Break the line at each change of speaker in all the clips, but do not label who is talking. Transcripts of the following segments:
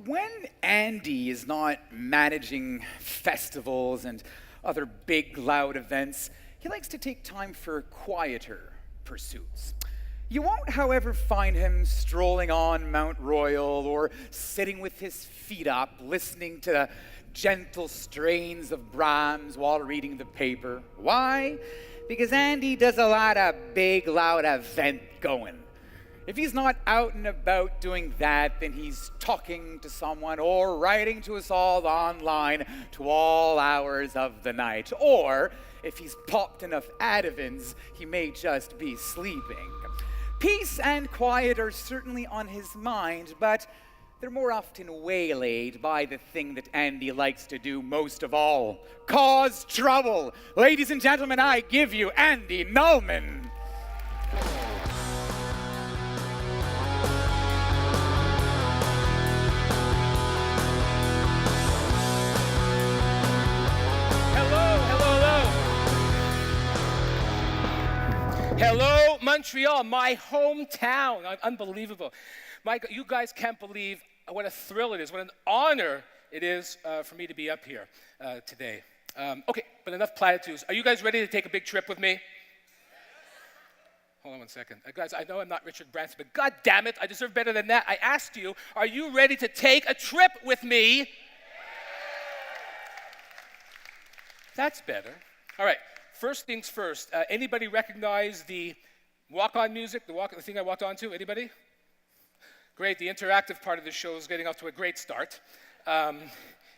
When Andy is not managing festivals and other big, loud events, he likes to take time for quieter pursuits. You won't, however, find him strolling on Mount Royal or sitting with his feet up, listening to gentle strains of Brahms while reading the paper. Why? Because Andy does a lot of big, loud event going. If he's not out and about doing that, then he's talking to someone or writing to us all online to all hours of the night. Or, if he's popped enough Adivins, he may just be sleeping. Peace and quiet are certainly on his mind, but they're more often waylaid by the thing that Andy likes to do most of all: cause trouble. Ladies and gentlemen, I give you Andy Nulman.
Hello, Montreal, my hometown. Unbelievable. You guys can't believe what a thrill it is, what an honor it is for me to be up here today. Okay, but enough platitudes. Are you guys ready to take a big trip with me? Hold on one second. Guys, I know I'm not Richard Branson, but God damn it, I deserve better than that. I asked you, are you ready to take a trip with me? That's better. All right. First things first, anybody recognize the walk-on music, the thing I walked onto? Anybody? Great, the interactive part of the show is getting off to a great start.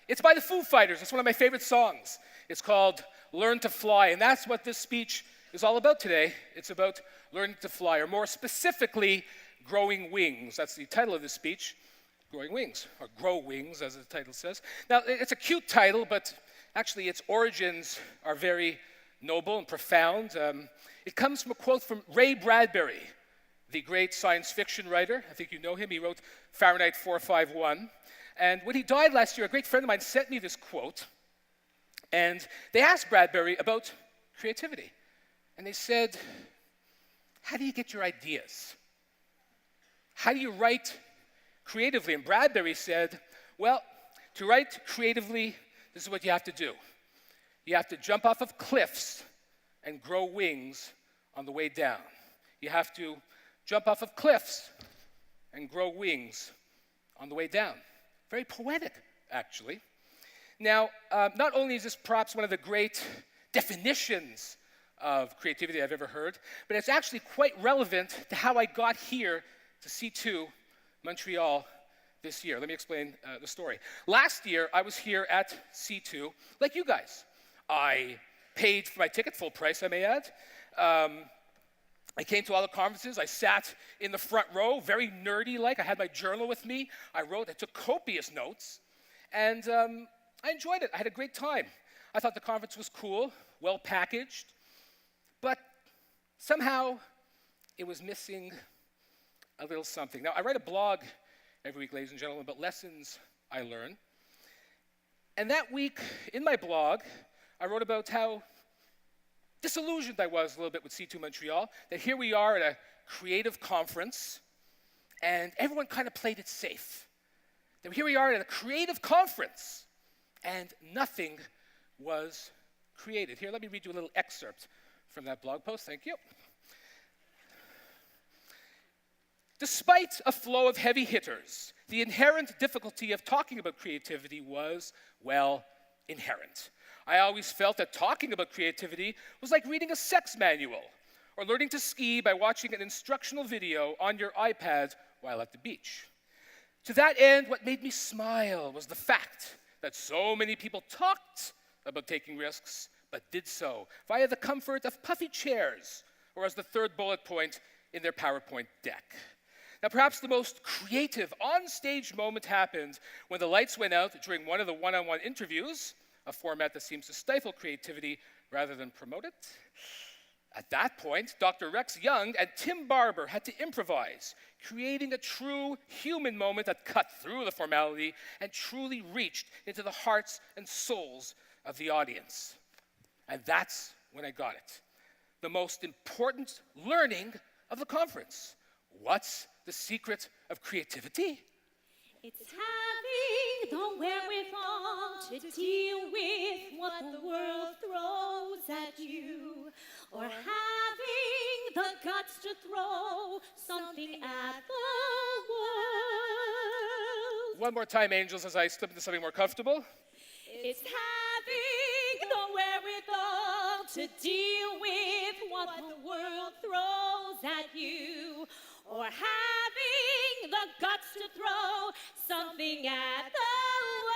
It's by the Foo Fighters. It's one of my favorite songs. It's called Learn to Fly, and that's what this speech is all about today. It's about learning to fly, or more specifically, growing wings. That's the title of this speech, Growing Wings, or Grow Wings, as the title says. Now, it's a cute title, but actually its origins are very noble and profound. It comes from a quote from Ray Bradbury, the great science fiction writer. I think you know him. He wrote Fahrenheit 451. And when he died last year, a great friend of mine sent me this quote. And they asked Bradbury about creativity. And they said, how do you get your ideas? How do you write creatively? And Bradbury said, well, to write creatively, this is what you have to do. You have to jump off of cliffs and grow wings on the way down. You have to jump off of cliffs and grow wings on the way down. Very poetic, actually. Now, not only is this perhaps one of the great definitions of creativity I've ever heard, but it's actually quite relevant to how I got here to C2 Montreal this year. Let me explain the story. Last year, I was here at C2, like you guys. I paid for my ticket, full price, I may add. I came to all the conferences. I sat in the front row, very nerdy-like. I had my journal with me. I took copious notes, and I enjoyed it. I had a great time. I thought the conference was cool, well packaged, but somehow it was missing a little something. Now, I write a blog every week, ladies and gentlemen, about lessons I learn. And that week, in my blog, I wrote about how disillusioned I was a little bit with C2 Montreal, that here we are at a creative conference, and everyone kind of played it safe. That here we are at a creative conference, and nothing was created. Here, let me read you a little excerpt from that blog post. Thank you. Despite a flow of heavy hitters, the inherent difficulty of talking about creativity was, well, inherent. I always felt that talking about creativity was like reading a sex manual or learning to ski by watching an instructional video on your iPad while at the beach. To that end, what made me smile was the fact that so many people talked about taking risks, but did so via the comfort of puffy chairs or as the third bullet point in their PowerPoint deck. Now, perhaps the most creative on-stage moment happened when the lights went out during one of the one-on-one interviews, a format that seems to stifle creativity rather than promote it. At that point, Dr. Rex Young and Tim Barber had to improvise, creating a true human moment that cut through the formality and truly reached into the hearts and souls of the audience. And that's when I got it. The most important learning of the conference. What's the secret of creativity?
It's having the wherewithal to deal with what the world throws at you, or having the guts to throw something at the world.
One more time, angels, as I slip into something more comfortable.
It's having the wherewithal to deal with what the world throws at you, or having the guts to throw something at the world.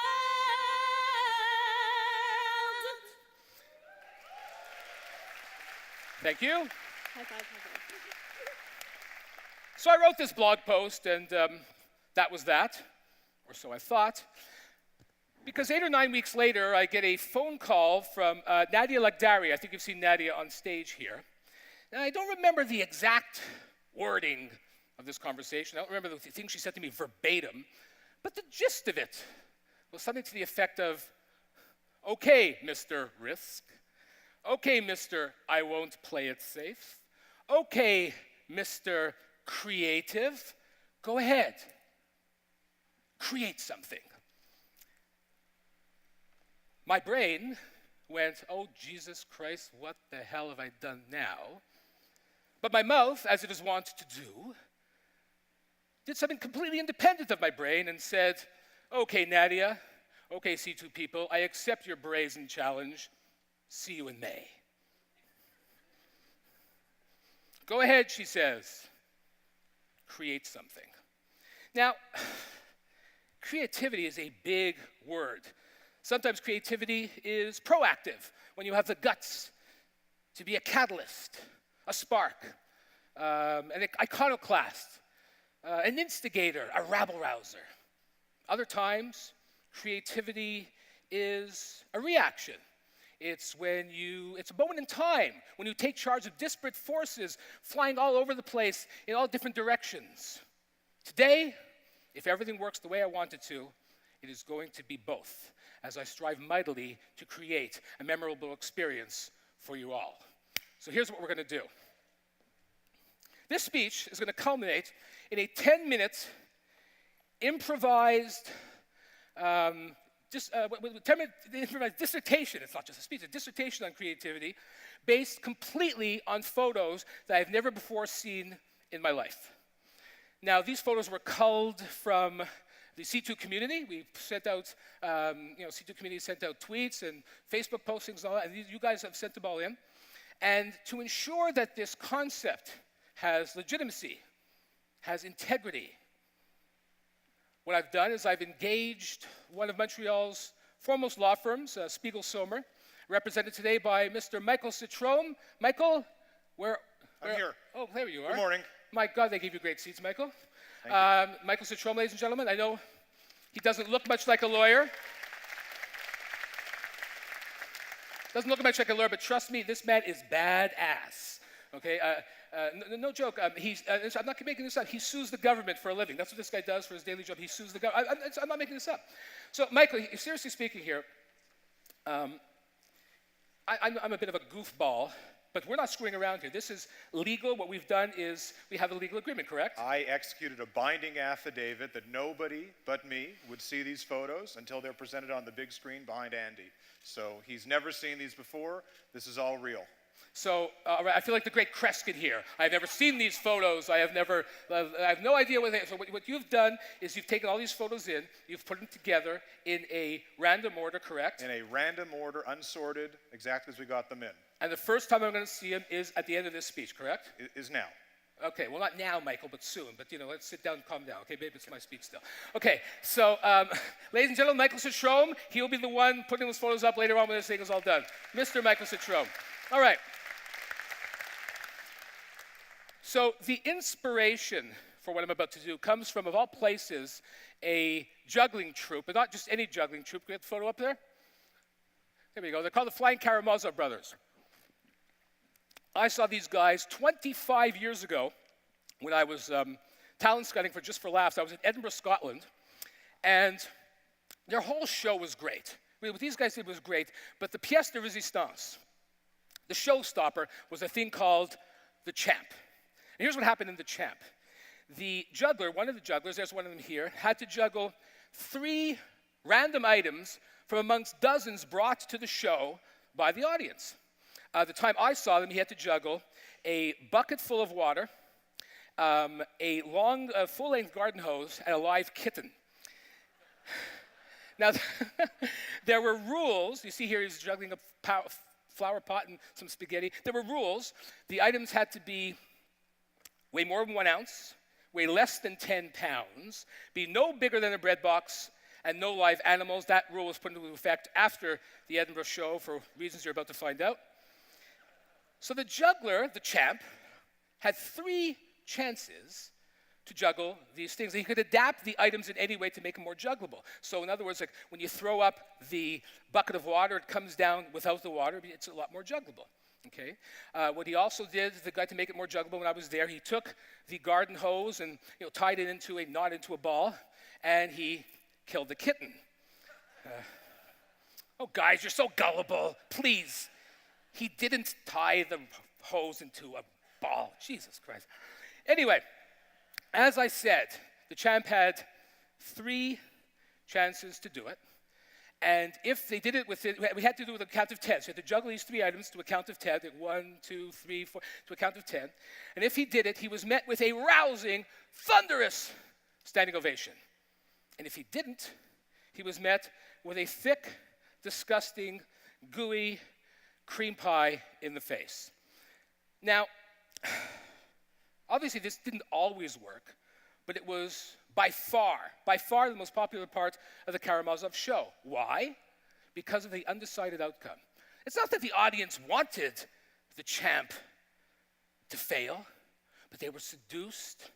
Thank you.
High five, high five.
So I wrote this blog post, and that was that, or so I thought. Because 8 or 9 weeks later, I get a phone call from Nadia Lagdari. I think you've seen Nadia on stage here. Now, I don't remember the exact wording of this conversation. I don't remember the things she said to me verbatim. But the gist of it was something to the effect of, okay, Mr. Risk. Okay, Mr. I won't play it safe. Okay, Mr. Creative. Go ahead. Create something. My brain went, oh, Jesus Christ, what the hell have I done now? But my mouth, as it is wont to do, did something completely independent of my brain and said, okay, Nadia, okay, C2 people, I accept your brazen challenge. See you in May. Go ahead, she says. Create something. Now, creativity is a big word. Sometimes creativity is proactive, when you have the guts to be a catalyst, a spark, an iconoclast, an instigator, a rabble-rouser. Other times, creativity is a reaction. It's a moment in time when you take charge of disparate forces flying all over the place in all different directions. Today, if everything works the way I want it to, it is going to be both, as I strive mightily to create a memorable experience for you all. So here's what we're going to do. This speech is going to culminate in a 10-minute improvised dissertation. It's not just a speech, it's a dissertation on creativity based completely on photos that I've never before seen in my life. Now, these photos were culled from the C2 community. We sent out, C2 community sent out tweets and Facebook postings and all that, and you guys have sent them all in. And to ensure that this concept has legitimacy, has integrity, what I've done is I've engaged one of Montreal's foremost law firms, Spiegel Sommer, represented today by Mr. Michael C2M. Michael, where?
I'm here.
Oh, there you are.
Good morning.
My God, they gave you great seats, Michael. Michael C2M, ladies and gentlemen. I know he doesn't look much like a lawyer. Doesn't look much like a lawyer, but trust me, this man is badass. Okay, no joke. I'm not making this up. He sues the government for a living. That's what this guy does for his daily job. He sues the government. I'm not making this up. So, Michael, seriously speaking here, I'm a bit of a goofball, but we're not screwing around here. This is legal. What we've done is we have a legal agreement, correct?
I executed a binding affidavit that nobody but me would see these photos until they're presented on the big screen behind Andy. So he's never seen these before. This is all real.
So I feel like the great Kreskin here. I've never seen these photos. I have no idea what they are. So what you've done is you've taken all these photos in, you've put them together in a random order, correct?
In a random order, unsorted, exactly as we got them in.
And the first time I'm going to see them is at the end of this speech, correct?
It is now.
Okay, well, not now, Michael, but soon. But, let's sit down and calm down. Okay, babe, it's my speech still. Okay, so, ladies and gentlemen, Michael C2M, he will be the one putting those photos up later on when this thing is all done. Mr. Michael C2M. All right. So the inspiration for what I'm about to do comes from, of all places, a juggling troupe, but not just any juggling troupe. Can we get the photo up there? There we go. They're called the Flying Karamazov Brothers. I saw these guys 25 years ago when I was talent scouting for Just for Laughs. I was in Edinburgh, Scotland, and their whole show was great. What these guys did was great, but the pièce de résistance, the showstopper, was a thing called the Champ. And here's what happened in the Champ. The juggler, one of the jugglers, there's one of them here, had to juggle 3 random items from amongst dozens brought to the show by the audience. The time I saw them, he had to juggle a bucket full of water, a long, full-length garden hose, and a live kitten. Now, there were rules. You see here he's juggling a flower pot and some spaghetti. There were rules. The items had to be weigh more than 1 ounce, weigh less than 10 pounds, be no bigger than a bread box, and no live animals. That rule was put into effect after the Edinburgh show for reasons you're about to find out. So the juggler, the champ, had 3 chances to juggle these things. He could adapt the items in any way to make them more juggleable. So in other words, like when you throw up the bucket of water, it comes down without the water. It's a lot more juggleable. Okay. What he also did, the guy to make it more juggleable when I was there, he took the garden hose and tied it into a knot into a ball, and he killed the kitten. Oh, guys, you're so gullible. Please. He didn't tie the hose into a ball. Jesus Christ. Anyway, as I said, the champ had 3 chances to do it. And if they did it we had to do it with a count of 10. So you had to juggle these 3 items to a count of 10. 1, 2, 3, 4, to a count of 10. And if he did it, he was met with a rousing, thunderous standing ovation. And if he didn't, he was met with a thick, disgusting, gooey cream pie in the face. Now, obviously this didn't always work, but it was by far the most popular part of the Karamazov show. Why? Because of the undecided outcome. It's not that the audience wanted the champ to fail, but they were seduced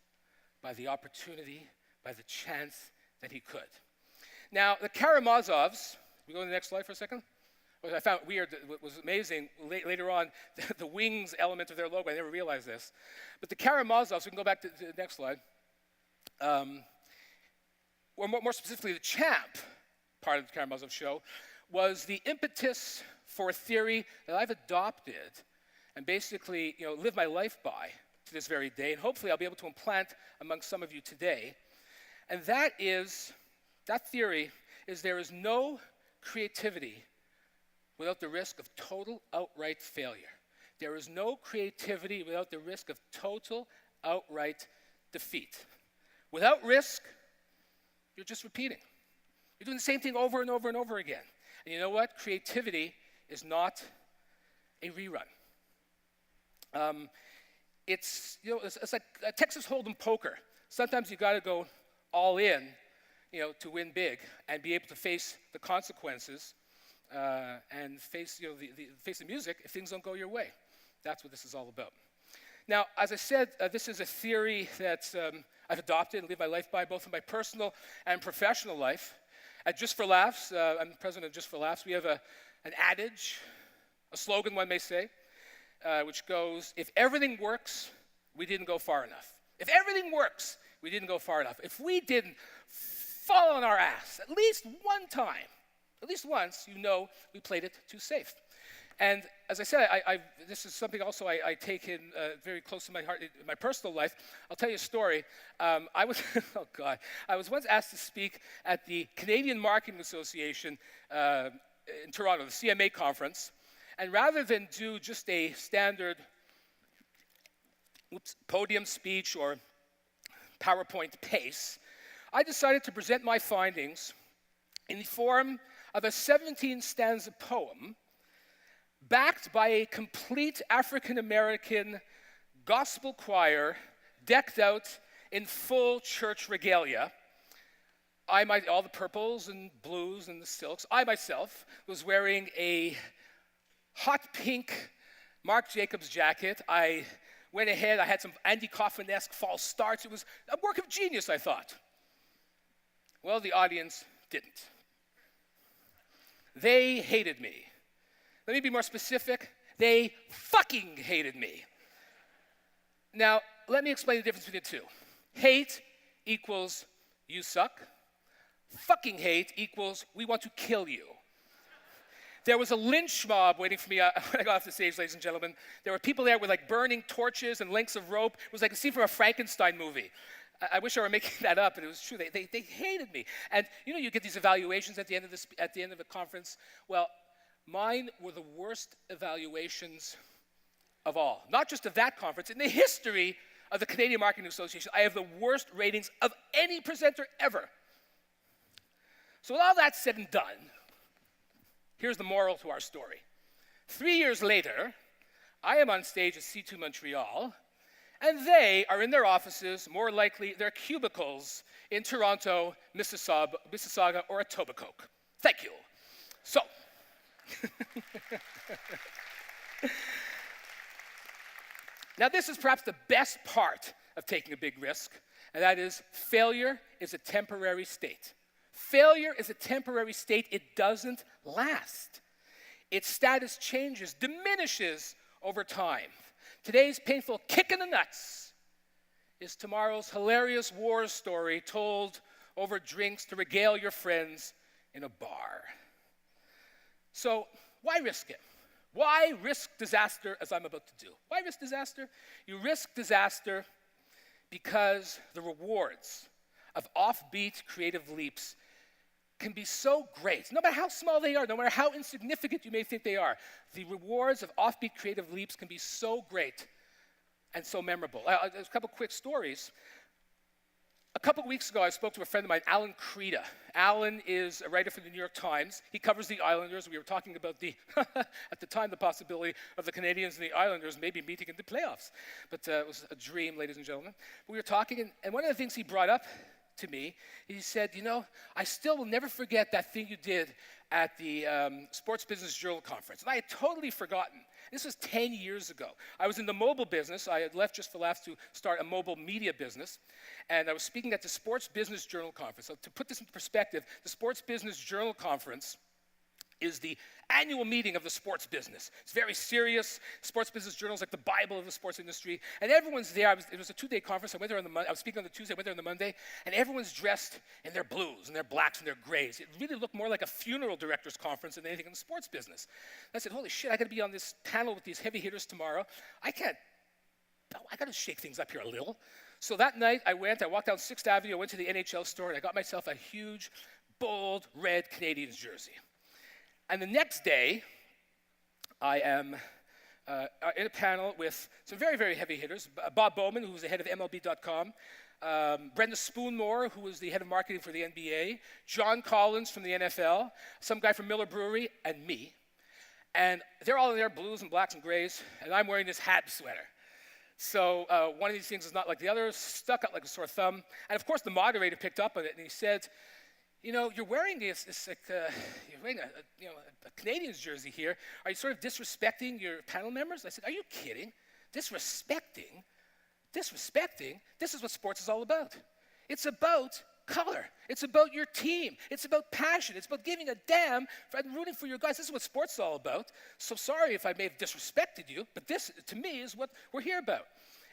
by the opportunity, by the chance that he could. Now, the Karamazovs, we go to the next slide for a second? What I found weird, what was amazing, later on, the wings element of their logo, I never realized this. But the Karamazovs, we can go back to the next slide, or more specifically, the champ part of the Karamazov show was the impetus for a theory that I've adopted and basically live my life by to this very day, and hopefully I'll be able to implant among some of you today. And that theory is there is no creativity without the risk of total outright failure. There is no creativity without the risk of total outright defeat. Without risk, you're just repeating. You're doing the same thing over and over and over again. And you know what? Creativity is not a rerun. It's like a Texas Hold'em poker. Sometimes you got to go all in, to win big and be able to face the consequences and face the music if things don't go your way. That's what this is all about. Now, as I said, this is a theory that I've adopted and live my life by, both in my personal and professional life. At Just for Laughs, I'm the president of Just for Laughs. We have an adage, a slogan, one may say, which goes, if everything works, we didn't go far enough. If everything works, we didn't go far enough. If we didn't fall on our ass at least one time, at least once, we played it too safe. And as I said, this is something also I take in very close to my heart in my personal life. I'll tell you a story. I was once asked to speak at the Canadian Marketing Association in Toronto, the CMA conference. And rather than do just a standard podium speech or PowerPoint pace, I decided to present my findings in the form of a 17-stanza poem backed by a complete African-American gospel choir decked out in full church regalia. All the purples and blues and the silks. I myself was wearing a hot pink Marc Jacobs jacket. I went ahead, I had some Andy Kaufman-esque false starts. It was a work of genius, I thought. Well, the audience didn't. They hated me. Let me be more specific. They fucking hated me. Now, let me explain the difference between the two. Hate equals you suck. Fucking hate equals we want to kill you. There was a lynch mob waiting for me when I got off the stage, ladies and gentlemen. There were people there with burning torches and lengths of rope. It was like a scene from a Frankenstein movie. I wish I were making that up, and it was true. They hated me. And you get these evaluations at the end of the conference. Well, mine were the worst evaluations of all. Not just of that conference, in the history of the Canadian Marketing Association, I have the worst ratings of any presenter ever. So with all that said and done, here's the moral to our story. 3 years later, I am on stage at C2MTL, and they are in their offices, more likely their cubicles in Toronto, Mississauga, or Etobicoke. Thank you. So, now this is perhaps the best part of taking a big risk, and that is failure is a temporary state. Failure is a temporary state. It doesn't last. Its status changes, diminishes over time. Today's painful kick in the nuts is tomorrow's hilarious war story told over drinks to regale your friends in a bar. So why risk it? Why risk disaster as I'm about to do? Why risk disaster? You risk disaster because the rewards of offbeat creative leaps can be so great, no matter how small they are, no matter how insignificant you may think they are. The rewards of offbeat creative leaps can be so great and so memorable. There's a couple quick stories. A couple weeks ago, I spoke to a friend of mine, Alan Creda. Alan is a writer for the New York Times. He covers the Islanders. We were talking about at the time, the possibility of the Canadiens and the Islanders maybe meeting in the playoffs. But it was a dream, ladies and gentlemen. We were talking, and one of the things he brought up to me, he said, I still will never forget that thing you did at the Sports Business Journal Conference. And I had totally forgotten. This was 10 years ago. I was in the mobile business. I had left Just for Laughs to start a mobile media business. And I was speaking at the Sports Business Journal Conference. So to put this into perspective, the Sports Business Journal Conference is the annual meeting of the sports business. It's very serious. Sports Business Journal is like the Bible of the sports industry. And everyone's there. It was a 2-day conference. I was speaking on the Tuesday, I went there on the Monday, and everyone's dressed in their blues and their blacks and their grays. It really looked more like a funeral director's conference than anything in the sports business. And I said, holy shit, I got to be on this panel with these heavy hitters tomorrow. I got to shake things up here a little. So that night, I walked down 6th Avenue, I went to the NHL store, and I got myself a huge, bold, red Canadiens jersey. And the next day, I am in a panel with some very, very heavy hitters. Bob Bowman, who was the head of MLB.com. Brenda Spoonmore, who was the head of marketing for the NBA. John Collins from the NFL. Some guy from Miller Brewery, and me. And they're all in their blues and blacks and grays, and I'm wearing this Habs sweater. So one of these things is not like the other, stuck out like a sore thumb. And of course, the moderator picked up on it, and he said, you're wearing you're wearing a Canadiens jersey here. Are you sort of disrespecting your panel members? I said, are you kidding? Disrespecting? This is what sports is all about. It's about color. It's about your team. It's about passion. It's about giving a damn and rooting for your guys. This is what sports is all about. So sorry if I may have disrespected you, but this, to me, is what we're here about.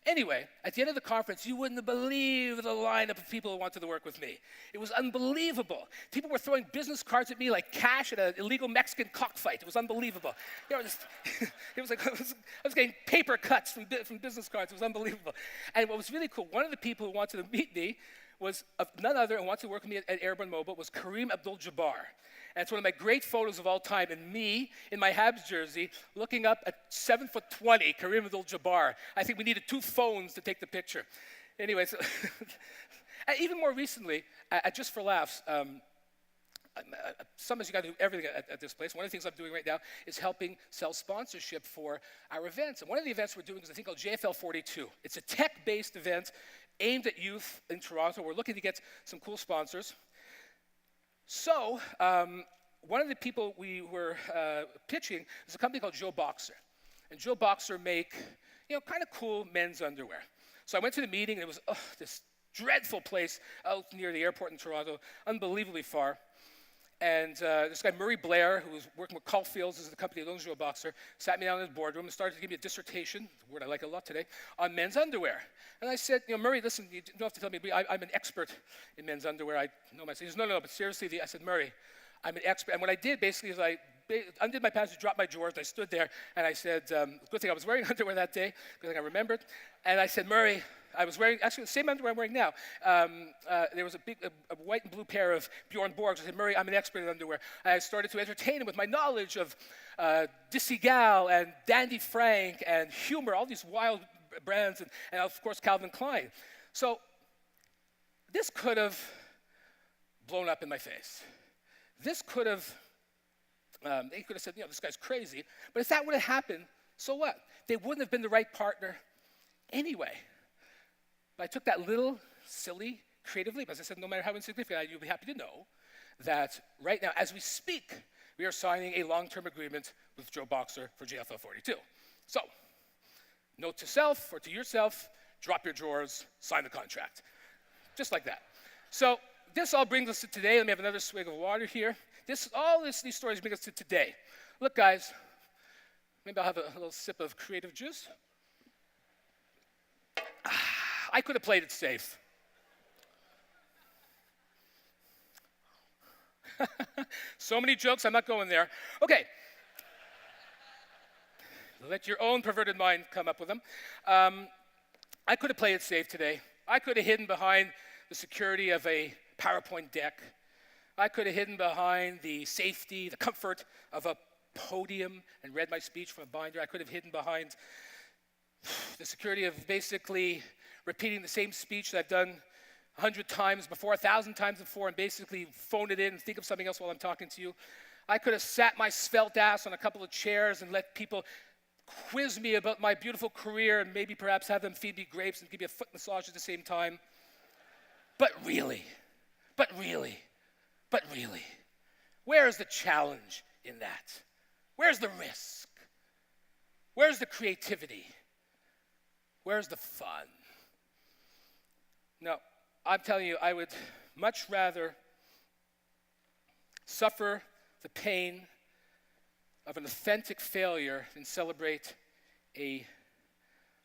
Anyway, at the end of the conference, you wouldn't believe the lineup of people who wanted to work with me. It was unbelievable. People were throwing business cards at me like cash at an illegal Mexican cockfight. It was unbelievable. It was like I was getting paper cuts from business cards. It was unbelievable. And what was really cool, one of the people who wanted to meet me was none other and wanted to work with me at Airborne Mobile was Kareem Abdul-Jabbar. And it's one of my great photos of all time, and me in my Habs jersey looking up at 7'20", Kareem Abdul-Jabbar. I think we needed 2 phones to take the picture. Anyway, so even more recently, at Just for Laughs, some of you got to do everything at this place. One of the things I'm doing right now is helping sell sponsorship for our events. And one of the events we're doing is a thing called JFL 42. It's a tech-based event aimed at youth in Toronto. We're looking to get some cool sponsors. So one of the people we were pitching is a company called Joe Boxer. And Joe Boxer make, kind of cool men's underwear. So I went to the meeting, and it was this dreadful place out near the airport in Toronto, unbelievably far. And this guy, Murray Blair, who was working with Caulfield's, is the company that owns Joe Boxer, sat me down in his boardroom and started to give me a dissertation, a word I like a lot today, on men's underwear. And I said, Murray, listen, you don't have to tell me, I'm an expert in men's underwear. I know myself. He says, no, but seriously, I said, Murray, I'm an expert. And what I did basically is I undid my pants, dropped my drawers. I stood there, and I said, good thing I was wearing underwear that day, good thing I remembered. And I said, Murray, I was wearing, actually the same underwear I'm wearing now. There was a white and blue pair of Bjorn Borgs. I said, Murray, I'm an expert in underwear. I started to entertain him with my knowledge of Dissegal and Dandy Frank and Humor, all these wild brands, and of course Calvin Klein. So this could have blown up in my face. This could have, they could have said, this guy's crazy. But if that would have happened, so what? They wouldn't have been the right partner anyway. But I took that little, silly, creative leap. As I said, no matter how insignificant, you'll be happy to know that right now, as we speak, we are signing a long-term agreement with Joe Boxer for JFL 42. So, note to self, or to yourself, drop your drawers, sign the contract. Just like that. So, this all brings us to today. Let me have another swig of water here. These stories bring us to today. Look, guys, maybe I'll have a little sip of creative juice. I could have played it safe. So many jokes, I'm not going there. Okay. Let your own perverted mind come up with them. I could have played it safe today. I could have hidden behind the security of a PowerPoint deck. I could have hidden behind the safety, the comfort of a podium and read my speech from a binder. I could have hidden behind the security of basically repeating the same speech that I've done 100 times before, 1,000 times before, and basically phone it in and think of something else while I'm talking to you. I could have sat my svelte ass on a couple of chairs and let people quiz me about my beautiful career and maybe perhaps have them feed me grapes and give me a foot massage at the same time. But really, where is the challenge in that? Where's the risk? Where's the creativity? Where's the fun? No, I'm telling you, I would much rather suffer the pain of an authentic failure than celebrate a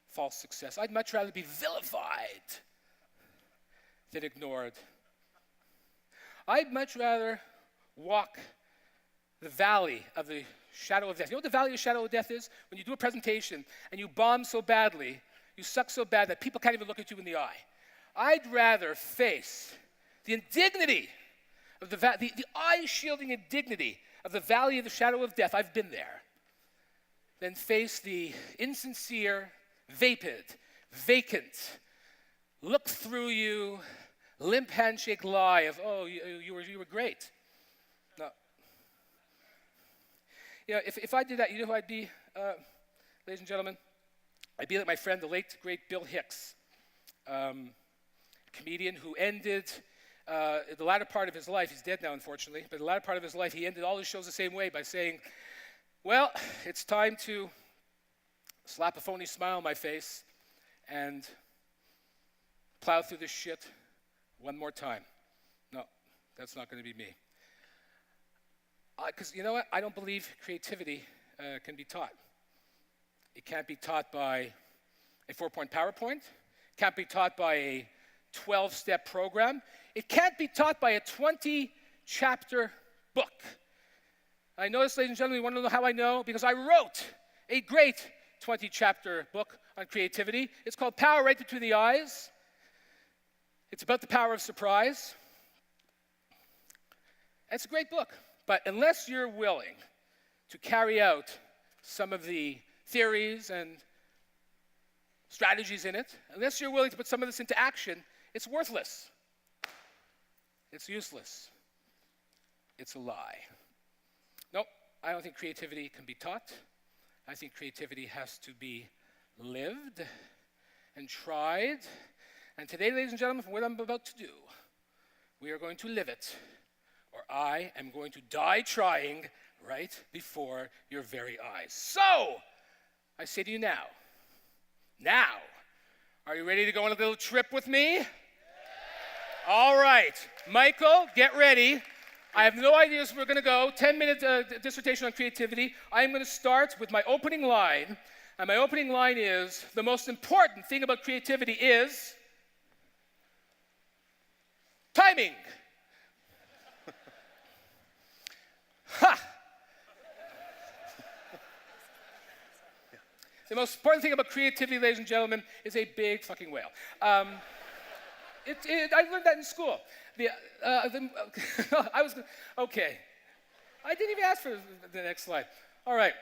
false success. I'd much rather be vilified than ignored. I'd much rather walk the valley of the shadow of death. You know what the valley of the shadow of death is? When you do a presentation and you bomb so badly, you suck so bad that people can't even look at you in the eye. I'd rather face the indignity of the eye-shielding indignity of the valley of the shadow of death. I've been there. Than face the insincere, vapid, vacant, look through you, limp handshake lie of, oh, you were great. No. If I did that, you know who I'd be, ladies and gentlemen? I'd be like my friend, the late, great Bill Hicks, comedian who ended the latter part of his life, he's dead now unfortunately, but the latter part of his life, he ended all his shows the same way by saying, well, it's time to slap a phony smile on my face and plow through this shit one more time. No, that's not going to be me. Because you know what? I don't believe creativity can be taught. It can't be taught by a 4-point PowerPoint. It can't be taught by a 12-step program. It can't be taught by a 20-chapter book. I know this, ladies and gentlemen, you want to know how I know? Because I wrote a great 20-chapter book on creativity. It's called Power Right Between the Eyes. It's about the power of surprise. It's a great book. But unless you're willing to carry out some of the theories and strategies in it, unless you're willing to put some of this into action, it's worthless. It's useless. It's a lie. Nope, I don't think creativity can be taught. I think creativity has to be lived and tried. And today, ladies and gentlemen, what I'm about to do, we are going to live it, or I am going to die trying right before your very eyes. So, I say to you now, are you ready to go on a little trip with me? Yeah. All right, Michael, get ready. I have no idea where we're going to go. 10-minute dissertation on creativity. I'm going to start with my opening line, and my opening line is, the most important thing about creativity is timing. Ha! The most important thing about creativity, ladies and gentlemen, is a big fucking whale. I learned that in school. Okay. I didn't even ask for the next slide. All right.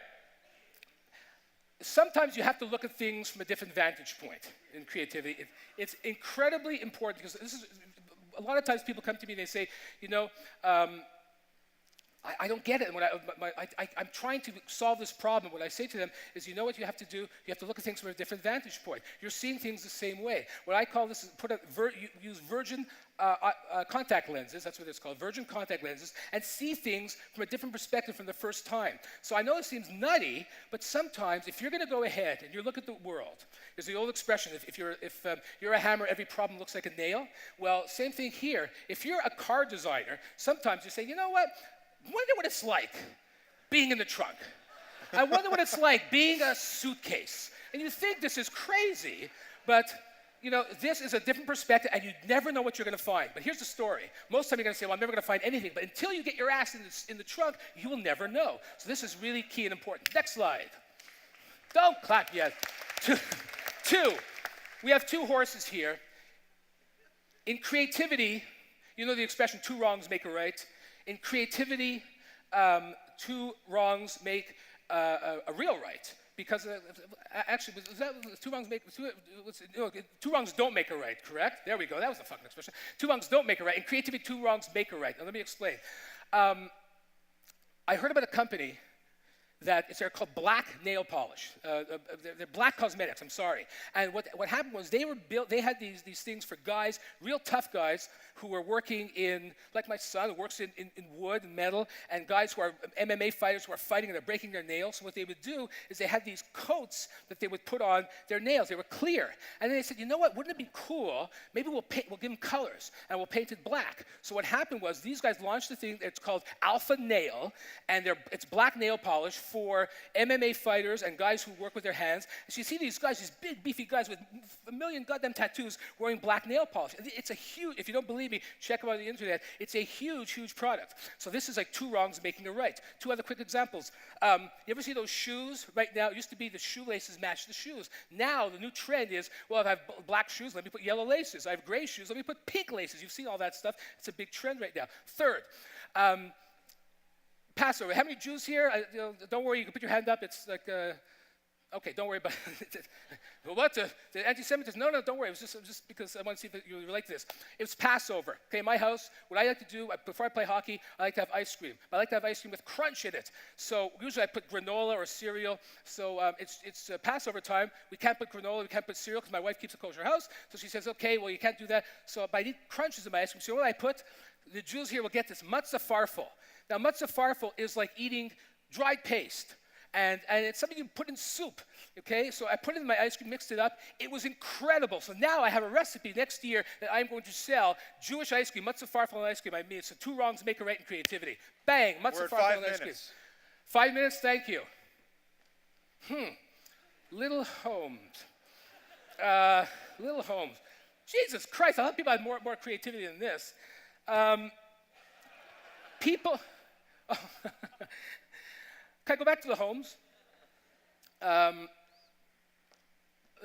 Sometimes you have to look at things from a different vantage point in creativity. It's incredibly important because a lot of times people come to me and they say, I don't get it. When I'm trying to solve this problem. What I say to them is, you know what you have to do? You have to look at things from a different vantage point. You're seeing things the same way. What I call this is use virgin contact lenses, that's what it's called, virgin contact lenses, and see things from a different perspective from the first time. So I know it seems nutty, but sometimes if you're going to go ahead and you look at the world, there's the old expression, if you're a hammer, every problem looks like a nail. Well, same thing here. If you're a car designer, sometimes you say, you know what? I wonder what it's like being in the trunk. I wonder what it's like being a suitcase. And you think this is crazy, but this is a different perspective, and you never know what you're going to find. But here's the story. Most of the time you're going to say, well, I'm never going to find anything. But until you get your ass in the trunk, you will never know. So this is really key and important. Next slide. Don't clap yet. Two. We have two horses here. In creativity, you know the expression, two wrongs make a right. In creativity, two wrongs make a real right. Because actually, two wrongs don't make a right, correct? There we go, that was the fucking expression. Two wrongs don't make a right. In creativity, two wrongs make a right. Now let me explain. I heard about a company they're called black nail polish. They're black cosmetics, I'm sorry. And what happened was they had these things for guys, real tough guys, who were working in, like my son, who works in wood and metal, and guys who are MMA fighters who are fighting and they're breaking their nails. So what they would do is they had these coats that they would put on their nails. They were clear. And then they said, you know what, wouldn't it be cool? Maybe we'll give them colors, and we'll paint it black. So what happened was these guys launched a thing, it's called Alpha Nail, and it's black nail polish for MMA fighters and guys who work with their hands. And so you see these guys, these big, beefy guys with a million goddamn tattoos wearing black nail polish. It's a huge, if you don't believe me, check them out on the internet. It's a huge, huge product. So this is like two wrongs making a right. Two other quick examples. You ever see those shoes? Right now, it used to be the shoelaces match the shoes. Now, the new trend is, well, if I have black shoes, let me put yellow laces. I have gray shoes, let me put pink laces. You've seen all that stuff. It's a big trend right now. Third, Passover. How many Jews here? Don't worry, you can put your hand up. It's like, okay, don't worry about it. What? The anti-Semitism? No, don't worry. It was just because I want to see if you relate to this. It was Passover. Okay, in my house, what I like to do, before I play hockey, I like to have ice cream. I like to have ice cream with crunch in it. So usually I put granola or cereal. So it's Passover time. We can't put granola, we can't put cereal because my wife keeps a kosher house. So she says, okay, well, you can't do that. So I need crunches in my ice cream. So what I put, the Jews here will get this, matzah farfel. Now, matzah farfel is like eating dried paste. And it's something you put in soup, okay? So I put it in my ice cream, mixed it up. It was incredible. So now I have a recipe next year that I'm going to sell. Jewish ice cream, matzah farfel ice cream. I mean, so two wrongs make a right in creativity. Bang, matzah farfel ice cream. 5 minutes, thank you. Little homes. Little homes. Jesus Christ, I thought people had more creativity than this. People... Oh. Can I go back to the homes? Let's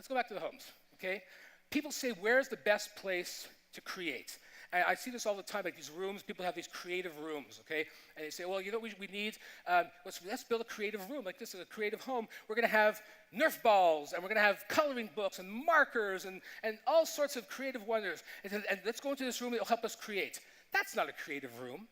go back to the homes, okay? People say, where's the best place to create? And I see this all the time, like these rooms, people have these creative rooms, okay? And they say, well, you know what we need? Let's build a creative room like this, a creative home. We're going to have Nerf balls, and we're going to have coloring books and markers and all sorts of creative wonders. And let's go into this room, it'll help us create. That's not a creative room.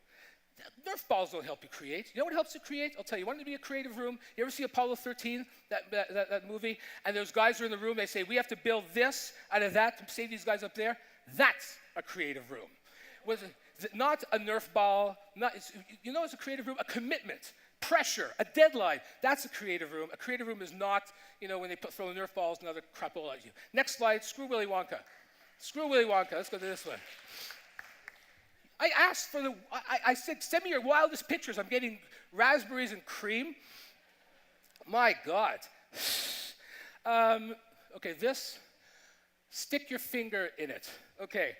Nerf balls don't help you create. You know what helps you create? I'll tell you. You want it to be a creative room? You ever see Apollo 13, that movie? And those guys are in the room. They say, we have to build this out of that to save these guys up there. That's a creative room. Not a Nerf ball. You know what's a creative room? A commitment, pressure, a deadline. That's a creative room. A creative room is not, when they throw Nerf balls and other crap all at you. Next slide. Screw Willy Wonka. Screw Willy Wonka. Let's go to this one. I asked for I said, send me your wildest pictures. I'm getting raspberries and cream. My God. Okay, this, stick your finger in it. Okay.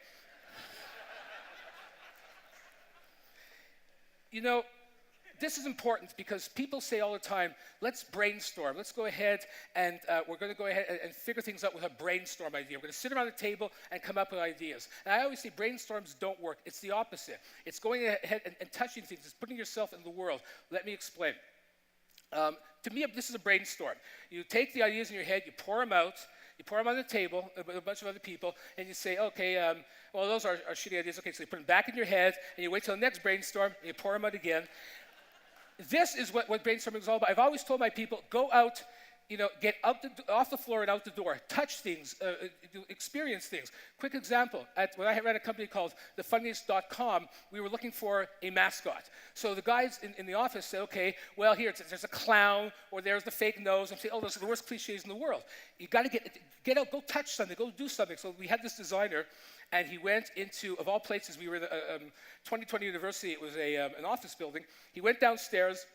this is important because people say all the time, let's brainstorm. Let's go ahead and we're going to go ahead and figure things out with a brainstorm idea. We're going to sit around the table and come up with ideas. And I always say brainstorms don't work. It's the opposite. It's going ahead and touching things. It's putting yourself in the world. Let me explain. To me, this is a brainstorm. You take the ideas in your head, you pour them out, you pour them on the table with a bunch of other people, and you say, okay, well, those are shitty ideas. Okay, so you put them back in your head, and you wait till the next brainstorm, and you pour them out again. This is what brainstorming is all about. I've always told my people, go out, get off the floor and out the door. Touch things, experience things. Quick example, when I ran a company called thefunniest.com, we were looking for a mascot. So the guys in the office said, okay, well, here, there's a clown, or there's the fake nose. I'm saying, oh, those are the worst cliches in the world. You got to get out, go touch something, go do something. So we had this designer, and he went into, of all places, we were at 2020 University. It was an office building. He went downstairs.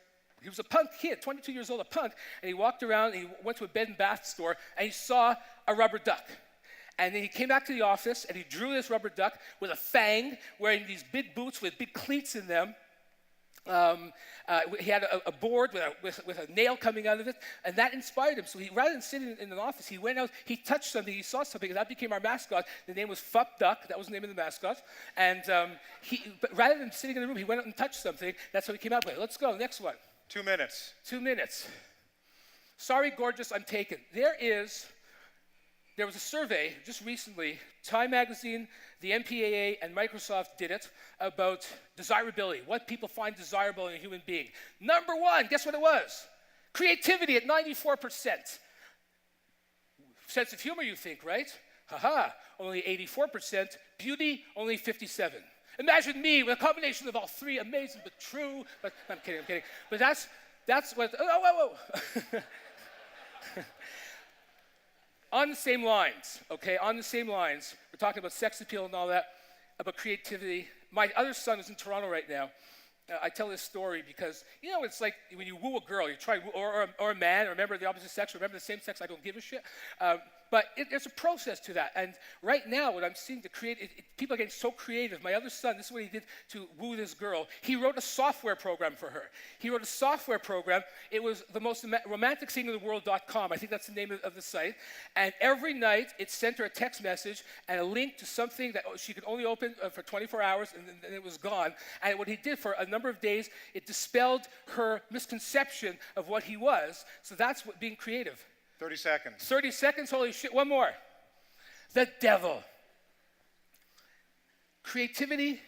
He was a punk kid, 22 years old, a punk, and he walked around, and he went to a bed and bath store, and he saw a rubber duck. And then he came back to the office, and he drew this rubber duck with a fang, wearing these big boots with big cleats in them. He had a board with a nail coming out of it, and that inspired him. So rather than sitting in an office, he went out, he touched something, he saw something, and that became our mascot. The name was Fuck Duck. That was the name of the mascot. And but rather than sitting in the room, he went out and touched something. That's how he came out with it. Let's go, next one.
2 minutes.
2 minutes. Sorry, gorgeous, I'm taken. There was a survey just recently, Time Magazine, the MPAA, and Microsoft did it, about desirability, what people find desirable in a human being. Number one, guess what it was? Creativity at 94%. Sense of humor, you think, right? Haha, only 84%. Beauty, only 57%. Imagine me with a combination of all three, amazing but true. But I'm kidding. But that's what. Whoa. On the same lines, okay. On the same lines, we're talking about sex appeal and all that, about creativity. My other son is in Toronto right now. I tell this story because it's like when you woo a girl, you try or a man, or a member of the opposite sex, or a member of the same sex. I don't give a shit. But there's a process to that. And right now, what I'm seeing people are getting so creative. My other son, this is what he did to woo this girl. He wrote a software program for her. He wrote a software program. It was the most romantic thing in the world.com. I think that's the name of the site. And every night, it sent her a text message and a link to something that she could only open for 24 hours, and then it was gone. And what he did for a number of days, it dispelled her misconception of what he was. So that's what being creative.
30 seconds.
30 seconds, holy shit, one more. The devil. Creativity,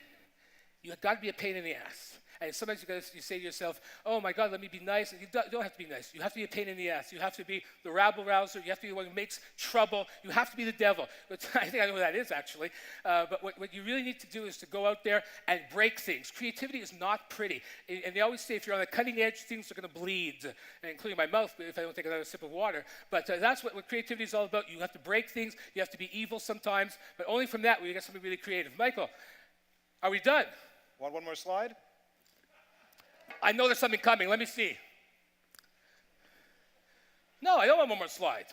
you've got to be a pain in the ass. And sometimes you say to yourself, oh my God, let me be nice. And you don't have to be nice. You have to be a pain in the ass. You have to be the rabble-rouser. You have to be the one who makes trouble. You have to be the devil. Which I think I know what that is, actually. But what you really need to do is to go out there and break things. Creativity is not pretty. And they always say if you're on the cutting edge, things are going to bleed, including my mouth if I don't take another sip of water. But that's what creativity is all about. You have to break things. You have to be evil sometimes. But only from that will you get something really creative. Michael, are we done?
Want one more slide?
I know there's something coming. Let me see. No, I don't want one more slide.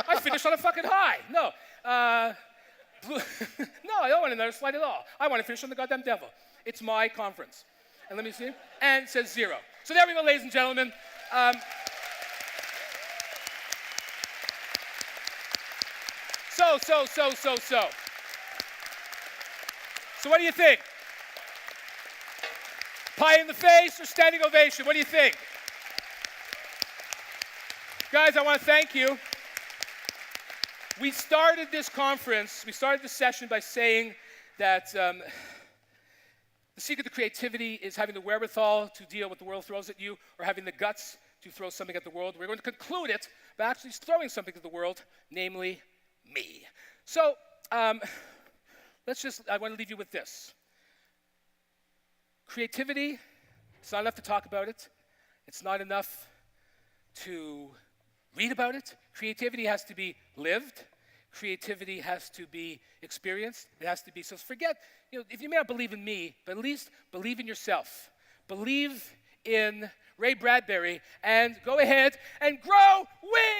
I finished on a fucking high. No. No, I don't want another slide at all. I want to finish on the goddamn devil. It's my conference. And let me see. And it says 0. So there we go, ladies and gentlemen. So what do you think? Pie in the face or standing ovation? What do you think? Guys, I want to thank you. We started this session by saying that the secret to creativity is having the wherewithal to deal with the world throws at you, or having the guts to throw something at the world. We're going to conclude it by actually throwing something at the world, namely me. So I want to leave you with this. Creativity, it's not enough to talk about it. It's not enough to read about it. Creativity has to be lived. Creativity has to be experienced. It has to be, so forget, if you may not believe in me, but at least believe in yourself. Believe in Ray Bradbury and go ahead and grow wings.